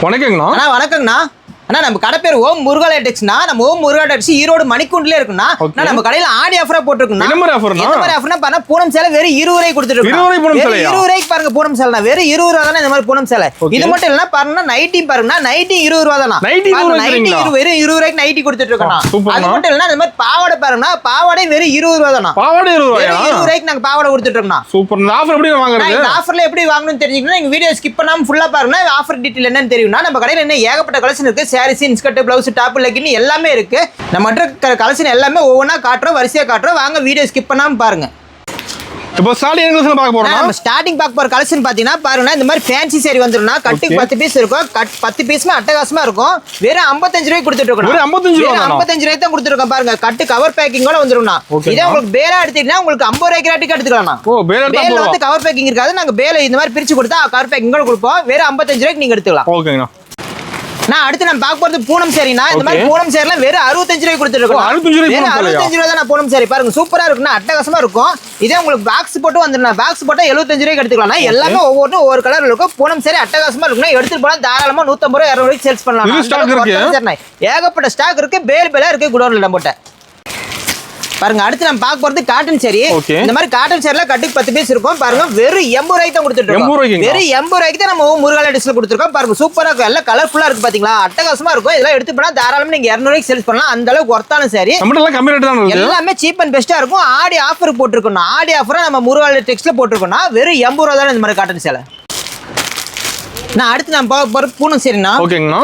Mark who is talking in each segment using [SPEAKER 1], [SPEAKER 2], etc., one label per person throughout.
[SPEAKER 1] வணக்கங்கண்ணா.
[SPEAKER 2] அண்ணா வணக்கங்கண்ணா. அண்ணா நம்ம கடை பேர் ஓம் முருகா லேடெக்ஸ்னா. நம்ம ஓம் முருகா லேடெக்ஸ் ஈரோடு மணிக்குண்டிலே இருக்குண்ணா. நம்ம கடையில ஆடி ஆஃபரா போட்டுருக்குண்ணா.
[SPEAKER 1] என்ன மாதிரி ஆஃபர்னா?
[SPEAKER 2] என்ன மாதிரி ஆஃபர்னா பாருங்க, பூனம் சேலை வெறும் 20 ரூபாய்க்கு கொடுத்துட்டு இருக்கோம்.
[SPEAKER 1] 20 பூனம் சேலையா?
[SPEAKER 2] 20 ரூபாய்க்கு பாருங்க பூனம் சேலை. வெறும் 20 ரூபாய் தானே இந்த மாதிரி பூனம் சேலை. இது மட்டும் இல்லனா பாருங்க, நைட்டி பாருங்க, நைட்டி 20 ரூபாய் தானா.
[SPEAKER 1] நைட்டி வெறும்
[SPEAKER 2] 20 ரூபாய்க்கு நைட்டி கொடுத்துட்டு இருக்கோம். அது மட்டும் இல்லனா இந்த மாதிரி பாவாடை பாருங்க, பாவாடை வெறும் 20 ரூபாய் தானா.
[SPEAKER 1] பாவாடை 20 ரூபாயா?
[SPEAKER 2] 20 ரூபாய்க்கு நாங்க பாவாடை கொடுத்துட்டு இருக்கோம்.
[SPEAKER 1] சூப்பர். இந்த ஆஃபர் எப்படி வாங்குறது?
[SPEAKER 2] இந்த ஆஃபர்ல எப்படி வாங்கணும்னு தெரிஞ்சுக்கணும். நீங்க வீடியோ ஸ்கிப் பண்ணாம ஃபுல்லா பாருங்க. ஆஃபர் டீடைல் என்னன்னு தெரியும்னா, நம்ம கடையில என்ன ஏகப்பட்ட கலெக்ஷன் இருக்கு. Sarees, inskirt, blouse, top, legging எல்லாமே இருக்கு. நம்ம கலெக்ஷன் எல்லாமே ஒவ்வொன்றா காட்டுறோம், வரிசையா காட்டுறோம். வாங்க வீடியோ ஸ்கிப் பண்ணாம பாருங்க.
[SPEAKER 1] இப்போ ஸ்டார்டிங் கலெக்ஷன் பார்க்க போறோம்.
[SPEAKER 2] நம்ம ஸ்டார்டிங் பார்க்க போற கலெக்ஷன் பாத்தீங்கன்னா பாருங்க, இந்த மாதிரி ஃபேன்சி saree வந்துரும்னா கட்டுக்கு 10 பீஸ் இருக்கும். 10 பீஸ்மே அட்டகாசமா இருக்கும். வெறும் 55 ரூபாய்க்கு கொடுத்துட்டு இருக்கோம்.
[SPEAKER 1] வெறும் 55 ரூபாய்.
[SPEAKER 2] 55 ரூபாய்க்கு தான் கொடுத்துட்டு இருக்கோம். பாருங்க, கட்டு கவர் பேக்கிங்கோட வந்துரும்னா. இதே உங்களுக்கு பேலா எடுத்தீங்கன்னா உங்களுக்கு 50 ரூபாய்க்கு ரேட்டுக்கு எடுத்துக்கலாம்.
[SPEAKER 1] ஓ, பேல
[SPEAKER 2] வந்து கவர் பேக்கிங் இருக்காது. நாங்க பேல இந்த மாதிரி பிரிச்சு கொடுத்தா கவர் பேக்கிங்கோட கொடுப்போம். வெறும் 55 ரூபாய்க்கு நீங்க எடுத்துக்கலாம்.
[SPEAKER 1] ஓகேங்கண்ணா.
[SPEAKER 2] நான் அடுத்து நம்ம பார்க்க போறது பூனம் சேரினா. இந்த மாதிரி பூனம் சேரிலாம் வெறும் 65 ரூபாய்க்கு கொடுத்துட்டு இருக்கோம். 65 ரூபாய் தான் பூனம் சேரி. பாருங்க, சூப்பரா இருக்குன்னா, அட்டகாசமா இருக்கும். இதே உங்களுக்கு பாக்ஸ் போட்டு வந்துருந்தா, பாக்ஸ் போட்டா 75 ரூபாய்க்கு எடுத்துக்கலாம். எல்லாமே ஒவ்வொரு கலர் இருக்கும். பூனம் சேரி அட்டகாசமா இருக்குன்னா எடுத்துட்டு போனா தாராளமா 150 ரூபாய் 200 ரூபாய்க்கு சேல்ஸ் பண்ணலாம். ஏகப்பட்ட ஸ்டாக் இருக்கு. பேலா இருக்கு குடோன்ல நம்மட்ட. பாருங்க, அடுத்து நம்ம பார்க்க போறது காட்டன் சேரி. இந்த மாதிரி காட்டன் சேரில கட்டுக்கு 10 பீஸ் இருக்கும். பாருங்க, வெறும் 80 ரூபாய்க்கு தான் கொடுத்துட்டு இருக்கோம். வெறும் 80 ரூபாய்க்கு தான் நம்ம முருகா லேடெக்ஸ்ல கொடுத்துருக்கோம். பாருங்க, சூப்பரா இருக்கும். எல்லாம் கலர்ஃபுல்லா இருக்கு பாத்தீங்களா, அட்டகாசமா இருக்கும். இதெல்லாம் எடுத்து போனா தாராளமா நீங்க 200 ரூபாய்க்கு சேல்ஸ் பண்ணலாம். அந்த அளவுக்கு ஒர்த்தான சேரி.
[SPEAKER 1] கம்மி ரேட் தான் இருக்கு.
[SPEAKER 2] எல்லாமே சீப் அண்ட் பெஸ்டா இருக்கும். ஆடி ஆஃபர் போட்டுருக்கோம். ஆடி ஆஃபரா நம்ம முருகா லேடெக்ஸ்ல போட்டுருக்கோம். வெறும் 80 ரூபாய் தான் இந்த மாதிரி காட்டன் சேலை. நான் அடுத்து நம்ம பார்க்க பூனம் சேரினா.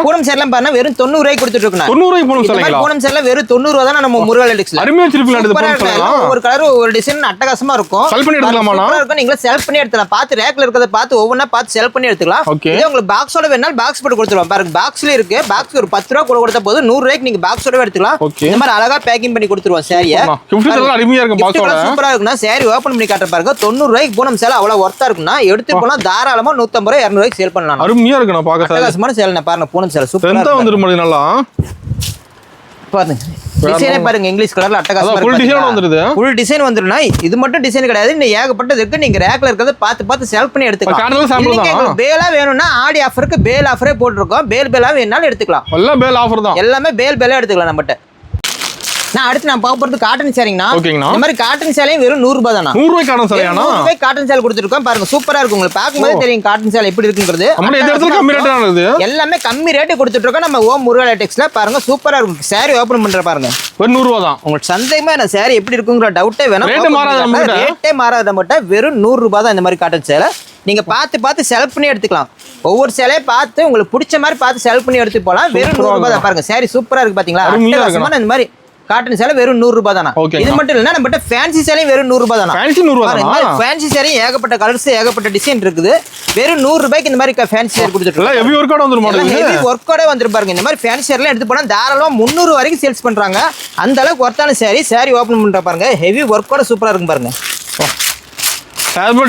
[SPEAKER 2] பூனம் சேரிலாம் பாருங்க, வெறும் 90 ரூபாய்க்கு கொடுத்துட்டு இருக்கோம்.
[SPEAKER 1] 90 ரூபாய்க்கு பூனம் சேலைங்களா?
[SPEAKER 2] பூனம் சேரில வெறும் 90 ரூபாய் தான் நம்ம முருகா லேடெக்ஸ்ல.
[SPEAKER 1] அருமையா சிரிப்புல எடுத்து போறோம்.
[SPEAKER 2] ஒரு கலர் ஒரு டிசைன் அட்டகாசமா இருக்கும்.
[SPEAKER 1] செலக்ட் பண்ணி எடுக்கலாமா?
[SPEAKER 2] சூப்பரா இருக்கும். நீங்க செலக்ட் பண்ணி எடுத்துக்கலாம். பார்த்து ரேக்ல இருக்கத பார்த்து ஒவ்வொண்ணா பார்த்து செலக்ட் பண்ணி எடுத்துக்கலாம். இதே உங்களுக்கு பாக்ஸோட வேணாலும் பாக்ஸ் போட்டு கொடுத்துருவோம். பாருங்க, பாக்ஸ்ல இருக்கு. பாக்ஸ் ஒரு 10 ரூபாய் கொடுத்தா போதும். 100 ரூபாய்க்கு நீங்க பாக்ஸோட எடுத்துக்கலாம். இந்த மாதிரி அழகா பேக்கிங் பண்ணி கொடுத்துருவோம் சாரியை.
[SPEAKER 1] அருமையா இருக்கும். பாக்ஸோட
[SPEAKER 2] சூப்பரா இருக்குன்னா சாரி ஓபன் பண்ணி காட்ட பாருங்க. 90 ரூபாய்க்கு பூனம் சேலை அவ்வளவு ஒர்த்தா இருக்குன்னா எடுத்து போனா தாராளமா 150 ரூபாய் 200 ரூபாய்க்கு சேல் பண்ணலாம்.
[SPEAKER 1] அருமையா இருக்கு. நான் பார்க்க
[SPEAKER 2] அட்டகாசமான சேலை பாருங்க. பூனம் சேலை சூப்பரா
[SPEAKER 1] வந்துரும். நல்லா
[SPEAKER 2] பாருங்க, டிசைனே பாருங்க, இங்கிலீஷ் கலர்ல அட்டகாசமா
[SPEAKER 1] ஃபுல் டிசைன் வந்துருது.
[SPEAKER 2] ஃபுல் டிசைன் வந்துருனா. இது மட்டும் டிசைன் கிடையாது, இன்னும் ஏகப்பட்டது இருக்கு. நீங்க ரேக்ல இருக்கறத பார்த்து செலக்ட் பண்ணி எடுத்துக்கலாம். பேலா வேணும்னா ஆடி ஆஃபருக்கு பேல் ஆஃபரே போட்டுருக்கோம். பேலா வேணாலும் எடுத்துக்கலாம்.
[SPEAKER 1] எல்லாம் பேல் ஆஃபர் தான்.
[SPEAKER 2] எல்லாமே பேலா எடுத்துக்கலாம் நம்மகிட்ட. நான் அடுத்து நான் பார்க்க போறது காட்டன் சேரிங்கண்ணா. இந்த மாதிரி காட்டன் சேலையும் வெறும் 100 ரூபாய் தானா.
[SPEAKER 1] 100 ரூபாய் காட்டன் சேலையானா? 100
[SPEAKER 2] ரூபாய் காட்டன் சேலை கொடுத்துருக்கோம். பாருங்க, சூப்பரா இருக்கும். உங்களுக்கு பார்க்கும்போது தெரியும் காட்டன் சேலை எப்படி இருக்குங்கிறது. எல்லாமே கம்மி ரேட்டு கொடுத்துட்டு இருக்கோம் நம்ம ஓம் முருகா லேடெக்ஸ்ல. பாருங்க, சூப்பரா இருக்கும். சாரி ஓபன் பண்ற பாருங்க,
[SPEAKER 1] 100 ரூபாய் தான்.
[SPEAKER 2] உங்களுக்கு சந்தேகமா என்ன சாரி எப்படி இருக்குங்கிற டவுட்டே வேணும். ரேட்டே மாறாத மட்டும் வெறும் 100 ரூபாய் தான் இந்த மாதிரி காட்டன் சேலை. நீங்க பார்த்து செலக்ட் பண்ணி எடுத்துக்கலாம். ஒவ்வொரு சேலையை பார்த்து உங்களுக்கு பிடிச்ச மாதிரி பார்த்து செலக்ட் பண்ணி எடுத்து போலாம். வெறும் 100 ரூபாய் தான். பாருங்க, சாரி சூப்பரா இருக்கு பாத்தீங்களா. இந்த மாதிரி காட்டன் சேலை வெறும் 100 ரூபாய் தானா. இது மட்டும் இல்ல, நம்ம ஃபேன்சி சேலை வெறும் 100 ரூபாய் தானா. ஃபேன்சி சேலை ஏகப்பட்ட கலர்ஸ் ஏகப்பட்ட டிசைன் இருக்குது. வெறும் 100 ரூபாய்க்கு இந்த மாதிரி ஃபேன்சி சேலை கொடுத்துட்டு
[SPEAKER 1] ஹெவி ஒர்க் ஆட் வந்துரும்.
[SPEAKER 2] ஹெவி ஒர்க் ஆட் வந்துரும். பாருங்க, இந்த மாதிரி ஃபேன்சி சேலை எடுத்து போனா தாராளமா 300 வரைக்கும் சேல்ஸ் பண்றாங்க. அந்த அளவுக்கு ஒர்த்தான சாரி ஓபன் பண்ற பாருங்க. ஹெவி ஒர்க் ஆட் சூப்பரா இருக்கும் பாருங்க.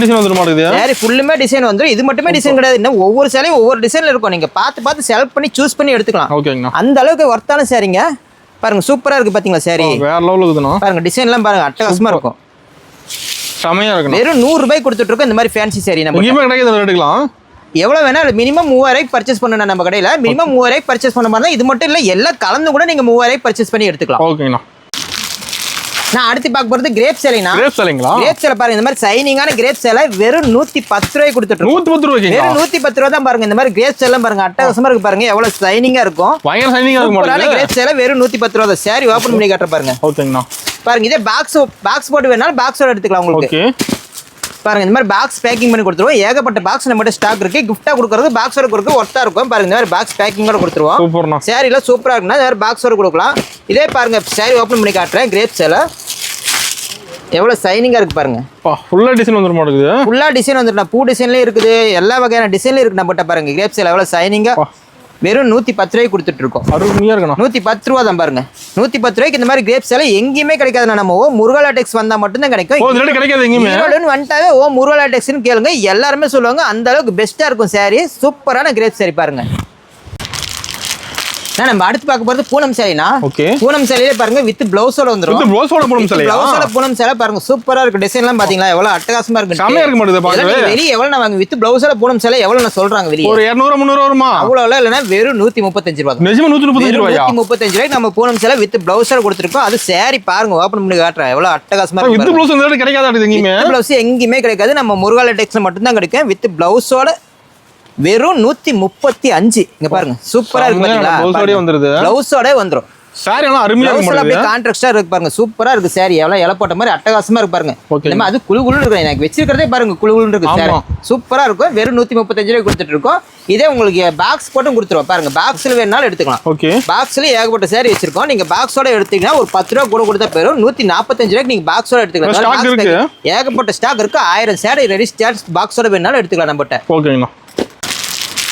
[SPEAKER 1] டிசைன் வந்துரும் மாட்டேங்குது.
[SPEAKER 2] சாரி ஃபுல்லுமே டிசைன் வந்துரும். இது மட்டுமே டிசைன் கிடையாது, இன்னும் ஒவ்வொரு சேலையும் ஒவ்வொரு டிசைன்ல இருக்கும். நீங்க பார்த்து செலக்ட் பண்ணி சூஸ் பண்ணி எடுத்துக்கலாம்.
[SPEAKER 1] ஓகேங்க.
[SPEAKER 2] அந்த அளவுக்கு ஒர்த்தான சாரிங்க. பாருங்க, சூப்பரா இருக்கு பாத்தீங்களா சாரி.
[SPEAKER 1] வேற லெவல்ல இருக்குதுனா.
[SPEAKER 2] பாருங்க, டிசைன் எல்லாம் பாருங்க, அட்டகாசமா இருக்கும்.
[SPEAKER 1] செமையா இருக்கு.
[SPEAKER 2] வெறும் 100 ரூபாய் கொடுத்துட்டு இருக்கோம் இந்த மாதிரி ஃபேன்சி சாரி. நம்ம
[SPEAKER 1] இங்க கிடைக்குது எடுக்கலாம்.
[SPEAKER 2] எவ்வளவு வேணா மினிமம் 3000 ரூபாய்க்கு பர்ச்சேஸ் பண்ணணும். நம்ம கடையில மினிமம் 3000 ரூபாய்க்கு பர்ச்சேஸ் பண்ண மாதிரி. இது மட்டும் இல்ல, எல்லாம் கலந்து கூட நீங்க 3000 ரூபாய்க்கு பர்ச்சேஸ் பண்ணி எடுத்துக்கலாம்.
[SPEAKER 1] ஓகேண்ணா.
[SPEAKER 2] நான் அடுத்து பார்க்க போறது கிரேப் சேலைனா.
[SPEAKER 1] கிரேப் சேலைங்களா?
[SPEAKER 2] கிரேப் சேலை பாருங்க, இந்த மாதிரி சைனிங்கான கிரேப் சேலை வெறும் 110 ரூபாய்க்கு கொடுத்துட்டு இருக்கோம்.
[SPEAKER 1] 110 ரூபாய்க்கு.
[SPEAKER 2] வெறும் 110 ரூபாய் தான். பாருங்க, இந்த மாதிரி கிரேப் சேலை பாருங்க, அட்டகாசமா இருக்கு பாருங்க. எவ்வளவு சைனிங்கா இருக்கும்.
[SPEAKER 1] பயங்கர சைனிங்கா இருக்கும்.
[SPEAKER 2] கிரேப் சேலை வெறும் 110 ரூபாய் தான். சாரி ஓபன் பண்ணி காட்டுற பாருங்க.
[SPEAKER 1] ஓகேங்கண்ணா.
[SPEAKER 2] பாருங்க, இதே பாக்ஸ் போட்டு வேணாலும் பாக்ஸோட எடுத்துக்கலாம் உங்களுக்கு. பாருங்க, இந்த மாதிரி பாக்ஸ் பேக்கிங் பண்ணி கொடுத்துருவோம். ஏகப்பட்ட பாக்ஸ் நம்ம ஸ்டாக் இருக்கு. கிஃப்டா கொடுக்கறது பாக்ஸோட கொடுக்க ஒர்த்தா இருக்கும். பாருங்க, இந்த மாதிரி பாக்ஸ் பேக்கிங்கோட கொடுத்துருவோம். சாரில சூப்பரா இருக்குன்னா இந்த மாதிரி பாக்ஸோட கொடுக்கலாம். இதே பாருங்க, சாரி ஓபன் பண்ணி காட்டுறேன். கிரேப் சேலை எவ்வளவு சைனிங்கா இருக்கு பாருங்க.
[SPEAKER 1] ஃபுல்லா டிசைன் வந்துரும் மாட்டேங்குது.
[SPEAKER 2] ஃபுல்லா டிசைன் வந்துரும். பூ டிசைன்லயே இருக்குது, எல்லா வகையான டிசைன்லயும் இருக்கு நம்மட்ட. பாருங்க, கிரேப் சேலை எவ்வளவு சைனிங்கா வெறும் 110 ரூபாய்க்கு கொடுத்துட்டு இருக்கோம்.
[SPEAKER 1] அருமையா இருக்கணும்.
[SPEAKER 2] 110 ரூபா தான். பாருங்க, 110 ரூபாய்க்கு இந்த மாதிரி கிரேப் சேலை எங்கேயுமே கிடைக்காது. நம்ம முருகா லேடெக்ஸ் வந்தா மட்டும் தான் கிடைக்கும்.
[SPEAKER 1] கிடைக்காது எங்கேயுமே.
[SPEAKER 2] வந்துட்டாவே முருகா லேடெக்ஸ்னு கேளுங்க, எல்லாருமே சொல்லுவாங்க. அந்த அளவுக்கு பெஸ்டா இருக்கும் சாரி. சூப்பரான கிரேப் சாரி பாருங்க. நம்ம அடுத்து பார்க்க போறது பூனம் சேலைனா.
[SPEAKER 1] ஓகே.
[SPEAKER 2] பூனம் சேலையில பாருங்க வித் பிளவுஸோட வந்துரும்.
[SPEAKER 1] வித் பிளவுஸோட பூனம் சேலை.
[SPEAKER 2] பிளவுஸோட பூனம் சேலை பாருங்க சூப்பரா இருக்கு. டிசைன்லாம் பாத்தீங்களா எவ்வளவு அட்டகாசமா இருக்கு.
[SPEAKER 1] செமையா இருக்கு மாட்டேது பாக்கவே.
[SPEAKER 2] வெளிய எவ்வளவு நான் வாங்க வித் பிளவுஸோட பூனம் சேலை எவ்வளவு நான் சொல்றாங்க வெளிய.
[SPEAKER 1] ஒரு 200 300 வருமா?
[SPEAKER 2] அவ்வளவு இல்லனா வெறும் 135 ரூபாய்.
[SPEAKER 1] நிஜமா 135 ரூபாயா?
[SPEAKER 2] 135 ரூபாய்க்கு நம்ம பூனம் சேலை வித் பிளவுஸோட கொடுத்திருக்கோம். அது saree பாருங்க ஓபன் பண்ணி காட்றேன். எவ்வளவு அட்டகாசமா இருக்கு.
[SPEAKER 1] வித் பிளவுஸ் இந்த கிடைக்காத எங்கயுமே.
[SPEAKER 2] வித் பிளவுஸ் எங்கயுமே கிடைக்காது. நம்ம முருகால டெக்ஸ்ல மட்டும் தான் கிடைக்கும். வித் பிளவுஸோட வெறும் 135. இங்க பாருங்க சூப்பரா இருக்கு பாத்தீங்களா?
[SPEAKER 1] பிளவுஸோட வந்துருது.
[SPEAKER 2] பிளவுஸோட வந்துரும்.
[SPEAKER 1] சாரி எல்லாம் அருமையா இருக்கு.
[SPEAKER 2] பிளவுஸ்ல அப்படியே கான்ட்ராஸ்டா இருக்கு பாருங்க. சூப்பரா இருக்கு சாரி. எவ்வளவு இலை போட்ட மாதிரி அட்டகாசமா இருக்கு பாருங்க. நம்ம அது குளுகுளுன்னு இருக்கு. எனக்கு வெச்சிருக்கிறதே பாருங்க குளுகுளுன்னு இருக்கு சாரி. சூப்பரா இருக்கும். வெறும் 135 ரூபாய் கொடுத்துட்டு இருக்கோம். இதே உங்களுக்கு பாக்ஸ் போட்டும் கொடுத்துருவோம் பாருங்க. பாக்ஸ்ல வேணாலும் எடுத்துக்கலாம்.
[SPEAKER 1] ஓகே.
[SPEAKER 2] பாக்ஸ்ல ஏகப்பட்ட சாரி வச்சிருக்கோம். நீங்க பாக்ஸோட எடுத்தீங்கன்னா ஒரு 10 ரூபாய் கூட கொடுத்தா போயிடும். 145 ரூபாய்க்கு நீங்க பாக்ஸோட எடுத்துக்கலாம். ஏகப்பட்ட ஸ்டாக் இருக்கு. 1000 சாரி ரெடி ஸ்டாக் பாக்ஸோட வேணாலும் எடுத்துக்கலாம் நம்மகிட்ட.
[SPEAKER 1] ஓகேங்கண்ணா.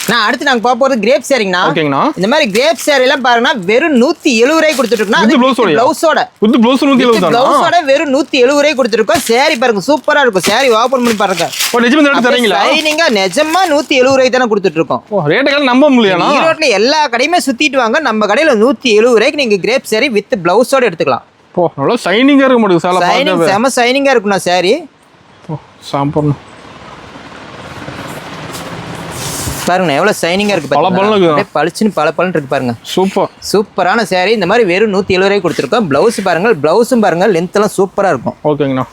[SPEAKER 2] நான் அடுத்து நாங்க பார்க்க போறது கிரேப் சாரிங்கண்ணா.
[SPEAKER 1] ஓகேங்கண்ணா.
[SPEAKER 2] இந்த மாதிரி கிரேப் சாரி எல்லாம் பாருங்கன்னா வெறும் 170 ரூபாய் கொடுத்துட்டு அது பிளவுஸோட.
[SPEAKER 1] வித் பிளவுஸ் 170 தான்.
[SPEAKER 2] பிளவுஸோட வெறும் 170 ரூபாய் கொடுத்துருக்கோம். சாரி பாருங்க சூப்பரா இருக்கும். சாரி ஓபன் பண்ணி பாருங்க.
[SPEAKER 1] ஓ நிஜமா எடுத்து தரீங்களா?
[SPEAKER 2] லைனிங்கா நிஜமா 170 ரூபாய் தான கொடுத்துட்டு இருக்கோம்.
[SPEAKER 1] ஓ ரேட்டுகள் நம்ப முடியலனா?
[SPEAKER 2] ஈரோட்ல எல்லா கடையுமே சுத்திட்டு வாங்க. நம்ம கடையில 170 ரூபாய்க்கு நீங்க கிரேப் சாரி வித் பிளவுஸோட எடுத்துக்கலாம்.
[SPEAKER 1] ஓ நல்ல ஷைனிங்கா இருக்கு மாட்டேங்குது சால பாருங்க.
[SPEAKER 2] ஷைனிங் செம ஷைனிங்கா இருக்குண்ணா சாரி.
[SPEAKER 1] ஓ சாம்பர்ண்ணா.
[SPEAKER 2] பாருங்க எவ்வளவு ஷைனிங்கா இருக்கு பாருங்க. அப்படியே பளிச்சுன்னு பளபளன்னு இருக்கு பாருங்க.
[SPEAKER 1] சூப்பர்.
[SPEAKER 2] சூப்பரான சாரி. இந்த மாதிரி வெறும் 170 ரூபாய் கொடுத்துருக்கோம். பிளவுஸ் பாருங்க. பிளவுஸும் பாருங்க லென்த் எல்லாம் சூப்பரா இருக்கும்.
[SPEAKER 1] ஓகேங்கண்ணா.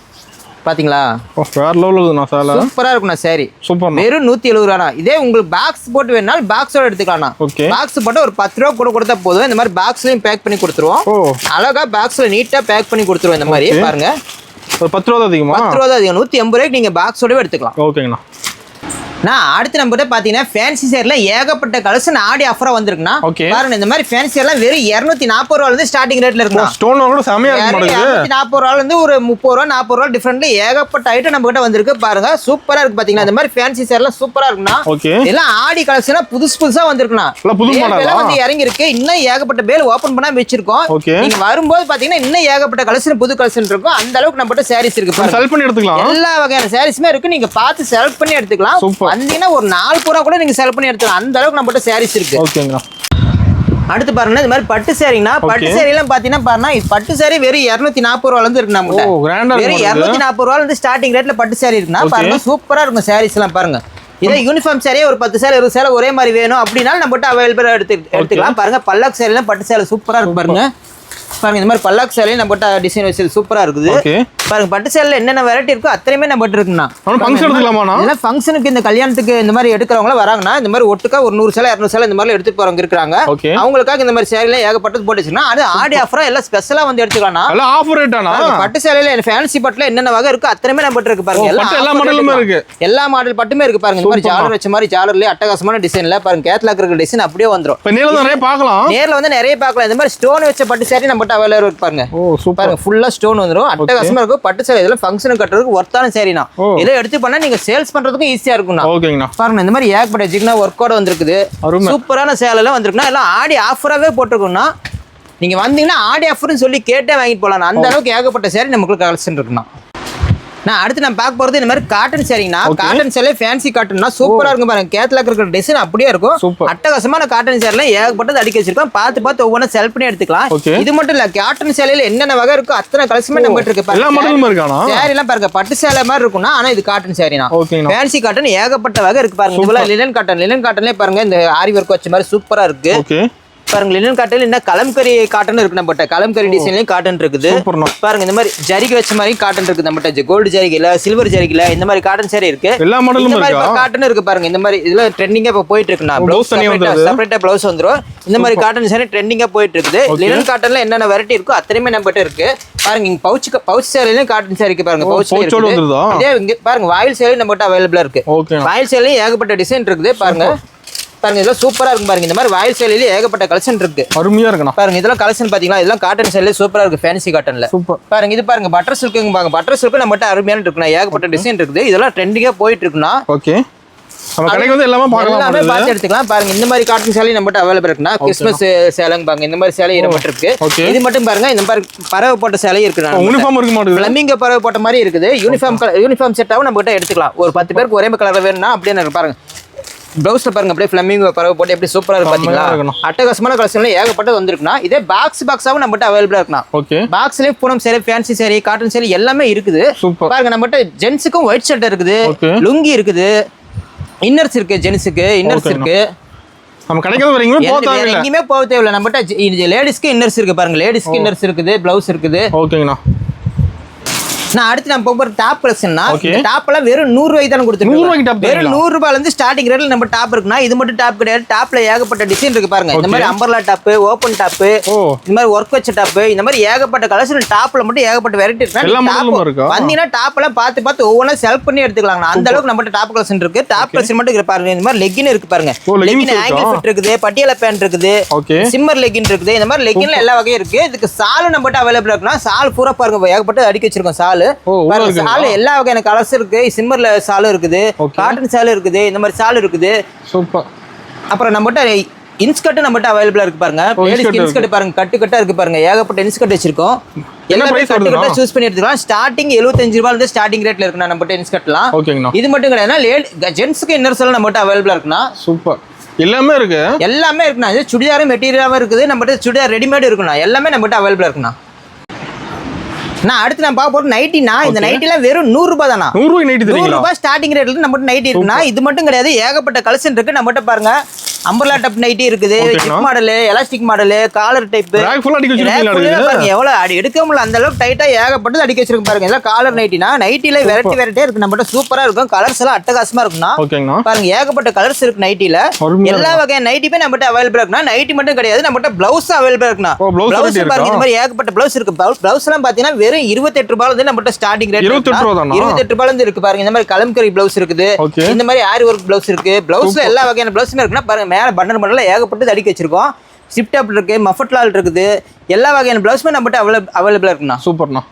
[SPEAKER 2] பாத்தீங்களா?
[SPEAKER 1] ஓ வேற லெவல் இருக்குண்ணா சால.
[SPEAKER 2] சூப்பரா இருக்குண்ணா சாரி.
[SPEAKER 1] சூப்பர்.
[SPEAKER 2] வெறும் 170 ரூபாய்ண்ணா. இதே உங்களுக்கு பாக்ஸ் போட்டு வேணாலும் பாக்ஸோட எடுத்துக்கலாம்ண்ணா.
[SPEAKER 1] ஓகே.
[SPEAKER 2] பாக்ஸ் போட்டு ஒரு 10 ரூபாய் கூட கொடுத்தா போதும். இந்த மாதிரி பாக்ஸ்லயும் பேக் பண்ணி கொடுத்துருவோம். அழகா பாக்ஸ்ல நீட்டா பேக் பண்ணி கொடுத்துருவோம். இந்த மாதிரி பாருங்க.
[SPEAKER 1] ஒரு 10 ரூபாய் அதிகமா?
[SPEAKER 2] 10 ரூபாய் அதிகம். 180 ரூபாய்க்கு நீங்க பாக்ஸோடவே எடுத்துக்கலாம்.
[SPEAKER 1] ஓகேங்கண்ணா.
[SPEAKER 2] நான் அடுத்து நம்ம கிட்ட பாத்தீங்கன்னா ஃபேன்சி சேரில் ஏகப்பட்ட கலெக்ஷன் ஆடி ஆஃபரா வந்திருக்குண்ணா. பாருங்க இந்த மாதிரி ஃபேன்சி எல்லாம் வெறும் 240 ரூபாயில இருந்து ஸ்டார்டிங் ரேட்ல இருக்கு.
[SPEAKER 1] ஸ்டோன் கூட செமையா இருக்கு மாட்டேங்குது.
[SPEAKER 2] 240 ரூபாயில இருந்து ஒரு 30 ரூபாய் 40 ரூபாய் டிஃபரெண்ட்ல ஏகப்பட்ட ஐட்டம் நம்ம கிட்ட வந்திருக்கு. பாருங்க சூப்பரா இருக்கு பாத்தீங்கன்னா. இந்த மாதிரி ஃபேன்சி சேரில் சூப்பரா இருக்குண்ணா. எல்லாம் ஆடி கலெக்ஷனா புதுசா வந்திருக்குண்ணா.
[SPEAKER 1] புது மாடலா
[SPEAKER 2] வந்து இறங்கி இருக்கு. இன்னும் ஏகப்பட்ட பேல் ஓபன் பண்ணா வச்சிருக்கோம். நீங்க வரும்போது பாத்தீங்கன்னா இன்னும் ஏகப்பட்ட கலெக்ஷன் புது கலெக்ஷன் இருக்கும். அந்த அளவுக்கு நம்ம கிட்ட சாரீஸ் இருக்கு.
[SPEAKER 1] செலக்ட் பண்ணி எடுத்துக்கலாம்.
[SPEAKER 2] எல்லா வகையான சாரீஸ்மே இருக்கு. நீங்க பார்த்து செலக்ட் பண்ணி எடுத்துக்கலாம். வந்தீங்கன்னா ஒரு 4 பூரா கூட நீங்க செலக்ட் பண்ணி எடுத்துக்கலாம். அந்த அளவுக்கு நம்ம கிட்ட சாரீஸ் இருக்கு.
[SPEAKER 1] ஓகேங்களா.
[SPEAKER 2] அடுத்து பாருங்க இந்த மாதிரி பட்டு சாரினா. பட்டு சாரி எல்லாம் பாத்தீங்கன்னா பாருங்க பட்டு சாரி வெறும் 240 ரூபாயில இருந்து இருக்கு நம்ம கிட்ட. வெறும் 240 ரூபாயில இருந்து ஸ்டார்டிங் ரேட்ல பட்டு சாரி இருக்குன்னா பாருங்க சூப்பரா இருக்கும் சாரீஸ் எல்லாம் பாருங்க. இதே யூனிஃபார்ம் சாரியே ஒரு 10 சேலை 20 சேலை ஒரே மாதிரி வேணும் அப்படின்னா நம்ம கிட்ட அவைலபிளா எடுத்துக்கலாம். பாருங்க பல்லாக் சாரி எல்லாம் பட்டு சேலை சூப்பரா இருக்கு பாருங்க. பாருங்க இந்த மாதிரி பல்லாக் சேலையும் நம்ம கிட்ட டிசைன் வச்சு சூப்பரா இருக்குது. பாருங்க பட்டு சேலைல என்னென்ன வெரைட்டி இருக்கோ அத்தனையுமே நம்ம கிட்ட இருக்குண்ணா. இதெல்லாம் ஃபங்க்ஷனுக்கு இந்த கல்யாணத்துக்கு இந்த மாதிரி எடுக்கிறவங்க வராங்கன்னா இந்த மாதிரி ஒட்டுக்கா ஒரு 100 சேலை 200 சேலை இந்த மாதிரி எடுத்துட்டு போறவங்க இருக்காங்க. அவங்களுக்காக இந்த மாதிரி சேலைல ஏகப்பட்டது போட்டு வச்சுன்னா அது ஆடி ஆஃபரா எல்லாம் ஸ்பெஷலா வந்து எடுத்துக்கலாம்.
[SPEAKER 1] ஆஃபர் ரேட்டானா?
[SPEAKER 2] பட்டு சேலையில ஃபேன்சி பட்டுல என்னென்ன வகை இருக்கோ அத்தனையுமே நம்ம கிட்ட இருக்கு பாருங்க.
[SPEAKER 1] எல்லா மாடலுமே இருக்கு.
[SPEAKER 2] எல்லா மாடல் பட்டுமே இருக்கு பாருங்க. இந்த மாதிரி ஜாலர் வச்ச மாதிரி ஜாலர்லயே அட்டகாசமான டிசைன்ல பாருங்க கேட்லாக் இருக்கிற டிசைன் அப்படியே வந்துரும்.
[SPEAKER 1] நேர்ல நிறைய பார்க்கலாம்.
[SPEAKER 2] நேர்ல வந்து நிறைய பார்க்கலாம். இந்த மாதிரி ஸ்டோன் வச்ச பட்டு சேரி நம்ம கிட்ட அவைலபிளா இருக்கு பாருங்க. பாருங்க ஃபுல்லா ஸ்டோன் வந்துரும். அட்டகாசமா இருக்கும். பட்டு சேலை இதெல்லாம் ஃபங்க்ஷன் கட்டுறதுக்கு ஒர்த்தான சேரினா. இதை எடுத்து பண்ணா நீங்க சேல்ஸ் பண்றதுக்கும் ஈஸியா இருக்கும்னா.
[SPEAKER 1] ஓகேங்கண்ணா.
[SPEAKER 2] பாருங்க இந்த மாதிரி ஏகப்பட்ட ஜிக்னா ஒர்க்கோட வந்திருக்குது. சூப்பரான சேலை எல்லாம் வந்திருக்குன்னா எல்லாம் ஆடி ஆஃபராவே போட்டிருக்கோம்னா நீங்க வந்தீங்கன்னா ஆடி ஆஃபர்னு சொல்லி கேட்டே வாங்கிட்டு போலாம். அந்த அளவுக்கு ஏகப்பட்ட சேரி நமக்கு கலெக்ஷன் இருக்குண்ணா. நான் அடுத்து நான் பார்க்க போறது இந்த மாதிரி காட்டன் சேரிங்கண்ணா. காட்டன் சேலை ஃபேன்சி காட்டன்னா சூப்பரா இருக்கும் பாருங்க. கேட்லாக் இருக்கிற டிசைன் அப்படியே இருக்கும். அட்டகாசமான காட்டன் சேலை ஏகப்பட்டது அடிக்க வச்சிருக்கோம். பார்த்து ஒவ்வொன்றா செலக்ட் பண்ணி எடுத்துக்கலாம். இது மட்டும் இல்ல காட்டன் சேலையில என்னென்ன வகை இருக்கோ அத்தனை கலெக்ஷன் நம்ம கிட்ட இருக்கு. சேரி எல்லாம் பாருங்க பட்டு சேலை மாதிரி இருக்கும்னா ஆனா இது காட்டன் சேரினா. ஃபேன்சி காட்டன் ஏகப்பட்ட வகை இருக்கு பாருங்க. இதுல லினன் காட்டன்லயே பாருங்க இந்த ஆரி ஒர்க் வச்ச மாதிரி சூப்பரா இருக்கு. பாருங்க லினன் காட்டன் என்ன கலம்கரி காட்டன் இருக்கு நம்மகிட்ட. கலம்கரி டிசைன்லயும் காட்டன் இருக்குது. பாருங்க இந்த மாதிரி ஜரிகை வச்ச மாதிரி காட்டன் இருக்கு நம்மகிட்ட. கோல்டு ஜரிகைல சில்வர் ஜரிகைல இந்த மாதிரி காட்டன் சேரி இருக்கு.
[SPEAKER 1] எல்லா மாடலும் இருக்கு.
[SPEAKER 2] காட்டன் இருக்கு பாருங்க. இந்த மாதிரி இதுல ட்ரெண்டிங்கா இப்ப போயிட்டு இருக்குண்ணா. செப்பரேட்டா பிளவுஸ் வந்துரும். இந்த மாதிரி காட்டன் சேரி ட்ரெண்டிங்கா போயிட்டு இருக்குது. லினன் காட்டன்ல என்னென்ன வெரைட்டி இருக்கோ அத்தனையுமே நம்மகிட்ட இருக்கு. பாருங்க இங்க பவுச் சேலையிலும் காட்டன் சேரி இருக்கு பாருங்க. பவுச் இதே இங்க பாருங்க வாயில் சேலையும் நம்மகிட்ட அவைலபிளா இருக்கு. வாயில் சேலையும் ஏகப்பட்ட டிசைன் இருக்குது பாருங்க. பாருங்க இதெல்லாம் சூப்பரா இருக்கும் பாருங்க. இந்த மாதிரி வாயில் சேலையில ஏகப்பட்ட கலெக்ஷன் இருக்கு.
[SPEAKER 1] அருமையா இருக்குண்ணா.
[SPEAKER 2] பாருங்க இதெல்லாம் கலெக்ஷன் பாத்தீங்களா. இதெல்லாம் காட்டன் சேலையில சூப்பரா இருக்கு. ஃபேன்சி காட்டன்ல பாருங்க. இது பாருங்க பட்டர் சில்க்குங்க பாருங்க. பட்டர் சில்க் நம்மகிட்ட அருமையான இருக்குண்ணா. ஏகப்பட்ட டிசைன் இருக்குது. இதெல்லாம் ட்ரெண்டிங்கா போயிட்டு இருக்குண்ணா.
[SPEAKER 1] ஓகே நம்ம கடைக்கு வந்து எல்லாமே
[SPEAKER 2] பார்த்து எடுத்துக்கலாம். பாருங்க இந்த மாதிரி காட்டன் சேலை நம்மகிட்ட அவைலபிள் இருக்குண்ணா. கிறிஸ்மஸ் சேலைங்க பாருங்க. இந்த மாதிரி சேலை நம்மகிட்ட இருக்கு. இது மட்டும் பாருங்க இந்த மாதிரி பறவை போட்ட சேலை இருக்குண்ணா.
[SPEAKER 1] யூனிஃபார்ம் இருக்கு மாட்டேங்குது.
[SPEAKER 2] பிளம்பிங் பறவை போட்ட மாதிரி இருக்குது. யூனிஃபார்ம் செட்டாவும் நம்மகிட்ட எடுத்துக்கலாம். ஒரு 10 பேருக்கு ஒரே கலர் வேணும்னா அப்படியே பாருங்க ப்ளவுஸ்ல பாருங்க அப்படியே ஃப்ளமிங் பறவை போட்டு எப்படி சூப்பரா இருக்கு பாத்தீங்களா அட்டகாசமான கலெக்ஷன்ல ஏகப்பட்டது வந்திருக்குண்ணா இதே பாக்ஸாவும் நம்மகிட்ட அவைலபிளா இருக்குண்ணா
[SPEAKER 1] ஓகே
[SPEAKER 2] பாக்ஸ்லயே பூனம் சேரி ஃபேன்சி சேரி காட்டன் சேரி எல்லாமே இருக்குது பாருங்க நம்மகிட்ட ஜென்ஸுக்கும் ஒயிட் ஷர்ட் இருக்குது லுங்கி இருக்குது இன்னர்ஸ் இருக்கு ஜென்ஸுக்கு இன்னர்ஸ் இருக்கு
[SPEAKER 1] நம்ம கடைக்கு வரீங்க
[SPEAKER 2] எங்கேயுமே போக தேவையில்லை நம்மகிட்ட லேடிஸ்க்கு இன்னர்ஸ் இருக்கு பாருங்க லேடிஸ்க்கு இன்னர்ஸ் இருக்குது பிளவுஸ் இருக்குது
[SPEAKER 1] ஓகேங்கண்ணா
[SPEAKER 2] நான் அடுத்து நம்ம போகிற டாப் கலெக்ஷன்னா இந்த டாப் எல்லாம் வெறும் 100 ரூபாய்க்கு தான் கொடுத்துருக்கோம் வெறும் 100 ரூபாயில இருந்து ஸ்டார்டிங் ரேட்ல நம்ம டாப் இருக்குன்னா இது மட்டும் டாப் கிடையாது டாப்ல ஏகப்பட்ட டிசைன் இருக்கு பாருங்க இந்த மாதிரி அம்பர்லா டாப் ஓபன் டாப் இந்த மாதிரி ஒர்க் வச்ச டாப் இந்த மாதிரி ஏகப்பட்ட கலெக்ஷன் டாப்ல மட்டும் ஏகப்பட்ட வெரைட்டி இருக்கு வந்தீங்கன்னா டாப் எல்லாம் பார்த்து ஒவ்வொன்றா செலக்ட் பண்ணி எடுத்துக்கலாம் அந்த அளவுக்கு நம்ம டாப் கலெக்ஷன் இருக்கு டாப் கலெக்ஷன் மட்டும் இருக்கு பாருங்க இந்த மாதிரி லெகின் இருக்கு பாருங்க லெகின் ஆங்கிள் ஃபிட் இருக்குது பட்டியாலா பேண்ட் இருக்குது சிம்மர் லெகின் இருக்குது இந்த மாதிரி லெகின்ல எல்லா வகையும் இருக்கு இதுக்கு சால் நம்மகிட்ட அவைலபிள் இருக்குன்னா சால் பூரா பாருங்க ஏகப்பட்ட அடிக்க வச்சிருக்கோம் சால் சால் எல்லா வகையான கலர்ஸ் இருக்கு சிம்மர்ல சால் இருக்குது காட்டன் சால் இருக்குது இந்த மாதிரி சால் இருக்குது
[SPEAKER 1] சூப்பர்
[SPEAKER 2] அப்புறம் நம்மகிட்ட இன்ஸ்கர்ட் நம்மகிட்ட அவைலபிளா இருக்கு பாருங்க லேடிஸ் இன்ஸ்கர்ட் பாருங்க கட்டா இருக்கு பாருங்க ஏகப்பட்ட இன்ஸ்கர்ட் வச்சிருக்கோம் எல்லாமே கட்டா சூஸ் பண்ணி எடுத்துக்கலாம் ஸ்டார்டிங் 75 ரூபாயில இருந்து ஸ்டார்டிங் ரேட்ல இருக்குண்ணா நம்மகிட்ட இன்ஸ்கர்ட்லாம் இது மட்டும் கிடையாது ஜென்ஸ்க்கு இன்னர்ஸ் எல்லாம் நம்மகிட்ட அவைலபிளா இருக்குண்ணா
[SPEAKER 1] சூப்பர் எல்லாமே
[SPEAKER 2] இருக்குண்ணா சுடிதாரும் மெட்டீரியலாவும் இருக்குது நம்மகிட்ட சுடிதார் ரெடிமேட் இருக்குண்ணா எல்லாமே நம்மகிட்ட அவைலபிளா இருக்குண்ணா நான் அடுத்து நான் பார்க்க போறது நைட்டினா இந்த நைட்டிலாம் வெறும் 100 ரூபாய் தானா
[SPEAKER 1] 100
[SPEAKER 2] ரூபாய் ஸ்டார்டிங் ரேட்ல நம்ம நைட்டி இருக்குன்னா இது மட்டும் கிடையாது ஏகப்பட்ட கலெக்ஷன் இருக்கு நம்மகிட்ட பாருங்க அம்பர்லா டாப் நைட்டி இருக்குது zip model elastic model collar type பாருங்க எவ்வளவு அடி எடுக்க முடியல அந்த அளவுக்கு டைட்டா ஏகப்பட்டது அடிக்க வச்சிருக்கு பாருங்க இதெல்லாம் காலர் நைட்டினா நைட்டில வெரைட்டியா இருக்கு நம்மகிட்ட சூப்பரா இருக்கும் கலர்ஸ் எல்லாம் அட்டகாசமா இருக்கும்னா பாருங்க ஏகப்பட்ட கலர்ஸ் இருக்கு நைட்டில எல்லா வகையான நைட்டியுமே நம்மகிட்ட அவைலபிளா இருக்குன்னா நைட்டி மட்டும் கிடையாது நம்மகிட்ட பிளவுஸ் அவைலபிளா இருக்குன்னா பிளவுஸ் பாருங்க இந்த மாதிரி ஏகப்பட்ட பிளவுஸ் இருக்கு பிளவுஸ் எல்லாம் பாத்தீங்கன்னா வெறும் 28 ரூபாயில இருந்து நம்மகிட்ட ஸ்டார்டிங் ரேட் 28 ரூபாயில இருந்து இருக்கு பாருங்க இந்த மாதிரி கலம்கரி பிளவுஸ் இருக்குது இந்த மாதிரி ஆரி ஒர்க் பிளவுஸ் இருக்கு பிளவுஸ்ல எல்லா வகையான பிளவுஸுமே இருக்குன்னா பாருங்க மேல பட்டன் ஏகப்பட்டது அடிக்க வச்சிருக்கோம் சிப் டாப் இருக்கு மஃபட்லால் இருக்குது எல்லா வகையான பிளவுஸுமே நம்மகிட்ட அவைலபிளா இருக்குண்ணா
[SPEAKER 1] சூப்பர்ண்ணா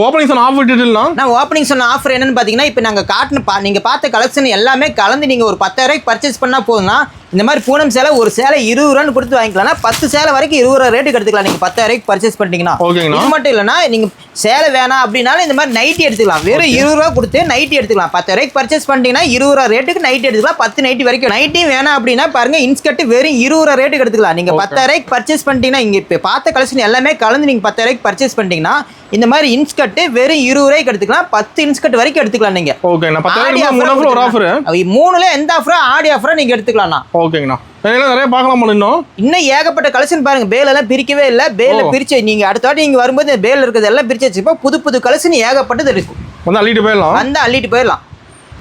[SPEAKER 1] ஓப்பனிங் சொன்ன ஆஃபர் டீடைல்னா
[SPEAKER 2] நான் ஓப்பனிங் சொன்ன ஆஃபர் என்னன்னு பாத்தீங்கன்னா இப்போ நாங்க காட்டின நீங்க பார்த்த கலெக்ஷன் எல்லாமே கலந்து நீங்க ஒரு 10,000 ரூபாய்க்கு பர்ச்சேஸ் பண்ணா போதும்னா இந்த மாதிரி பூனம் சேலை ஒரு சேலை 20 ரூபான்னு கொடுத்து வாங்கிக்கலாம் 10 சேலை வரைக்கும் 20 ரூபா ரேட்டுக்கு எடுத்துக்கலாம் நீங்க 10,000 ரூபாய்க்கு பர்ச்சேஸ் பண்ணிட்டீங்கன்னா இது மட்டும் இல்லைன்னா நீங்க சேலை வேணாம் அப்படின்னாலும் இந்த மாதிரி நைட்டி எடுத்துக்கலாம் வெறும் 20 ரூபா கொடுத்து நைட்டி எடுத்துக்கலாம் 10,000 ரூபாய்க்கு பர்ச்சேஸ் பண்ணிட்டீங்கன்னா 20 ரூபா ரேட்டுக்கு நைட்டி எடுத்துக்கலாம் 10 நைட்டி வரைக்கும் நைட்டி வேணாம் அப்படின்னா பாருங்க இன்ஸ்கர்ட் வெறும் 20 ரூபா ரேட்டுக்கு எடுத்துக்கலாம் நீங்க 10,000 ரூபாய்க்கு பர்ச்சேஸ் பண்ணிட்டீங்கன்னா இங்க இப்போ பார்த்த கலெக்ஷன் எல்லாமே கலந்து நீங்க 10,000 ரூபாய்க்கு பர்ச்சேஸ் பண்ணிட்டீங்கன்னா இந்த மாதிரி இன்ஸ்கர்ட் வெறும் 20 ரூபாய்க்கு எடுத்துக்கலாம் 10 இன்ஸ்கர்ட் வரைக்கும் எடுத்துக்கலாம் நீங்க
[SPEAKER 1] ஓகேண்ணா 10,000 ஒரு ஆஃபர்
[SPEAKER 2] மூணுல எந்த ஆஃபரோ ஆடி ஆஃபரோ நீங்க எடுத்துக்கலாம்ண்ணா
[SPEAKER 1] ஓகேங்கண்ணா நிறைய பார்க்கலாம்
[SPEAKER 2] இன்னும் ஏகப்பட்ட கலெக்ஷன் பாருங்க பேல் எல்லாம் பிரிக்கவே இல்லை பேல பிரிச்சு நீங்க அடுத்த வாட்டி நீங்க வரும்போது பேல் இருக்கிறது எல்லாம் பிரிச்சு வச்சுப்போ புது கலெக்ஷன் ஏகப்பட்டது இருக்கும்
[SPEAKER 1] வந்து அள்ளிட்டு போயிடலாம்